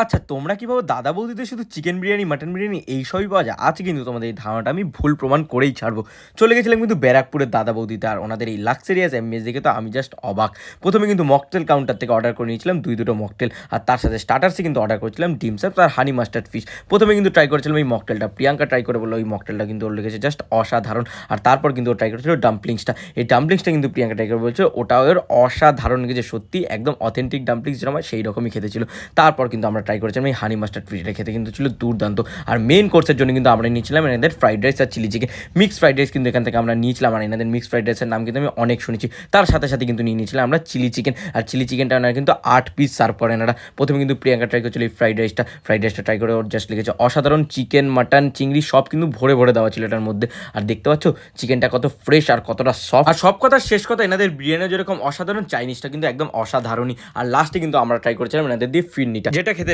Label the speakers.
Speaker 1: আচ্ছা, তোমরা কি ভাবো দাদা বৌদিতে শুধু চিকেন বিরিয়ানি, মাটন বিরিয়ানি এইসবই পাওয়া যায়? আজ কিন্তু তোমাদের এই ধারণাটা আমি ভুল প্রমাণ করেই ছাড়বো। চলে গেছিলাম কিন্তু ব্যারাকপুরের দাদা বৌদিতে, আর ওনাদের এই লাক্সারিয়াস অ্যাম্বিয়েন্স দেখে তো আমি জাস্ট অবাক। প্রথমে কিন্তু মকটেল কাউন্টার থেকে অর্ডার করে নিয়েছিলাম দুটো মকটেল, আর তার সাথে স্টার্টার্সে কিন্তু অর্ডার করেছিলাম ডিম স্যাপ আর হানি মাস্টার্ড ফিশ। প্রথমে কিন্তু ট্রাই করেছিলাম এই মকটেলটা, প্রিয়াঙ্কা ট্রাই করে বললো ওই মকটেলটা কিন্তু ওর লেগেছে জাস্ট অসাধারণ। আর তারপর কিন্তু ও ট্রাই করেছিল ডাম্পলিংসটা। এই ডাম্পলিংসটা কিন্তু প্রিয়াঙ্কা ট্রাই করে বলছে ওটাও এর অসাধারণ লেগেছে, সত্যি একদম অথেন্টিক ডাম্পলিংস যেরকম হয় সেই রকমই খেতে ছিল। তারপর কিন্তু আমরা ট্রাই করেছিলাম এই হানি মাস্টার্ড ফিশটা, খেতে কিন্তু ছিল দুর্দান্ত। আর মেন কোর্সের জন্য কিন্তু আমরা নিয়েছিলাম এনাদের ফ্রাইড রাইস আর chilli chicken. Mixed fried rice কিন্তু এখান থেকে আমরা নিয়েছিলাম, আর এনাদের মিক্সড ফ্রাইড রাইসের নাম কিন্তু আমি অনেক শুনেছি। তার সাথে সাথে কিন্তু নিয়ে নিয়েছিলাম আমরা চিলি চিকেন, আর চিলি চিকেনটা ওনারা কিন্তু 8 পিস সার্ভ করেন এনারা। প্রথমে কিন্তু প্রিয়াঙ্কা ট্রাই করেছিল এই ফ্রাইড রাইসটা ট্রাই করে ওর জাস্ট লেগেছে অসাধারণ। চিকেন, মাটন, চিংড়ি সব কিন্তু ভরে ভরে দেওয়া ছিল এটার মধ্যে। আর দেখতে পাচ্ছ চিকেনটা কত ফ্রেশ আর কতটা সফট। আর সব কথা শেষ কথা, এনাদের বিরিয়ানি যেরকম অসাধারণ, চাইনিজটা কিন্তু একদম অসাধারণই। আর লাস্টে কিন্তু আমরা ট্রাই করেছিলাম এনাদের দিয়ে ফিরনিটা, যেটা খেতে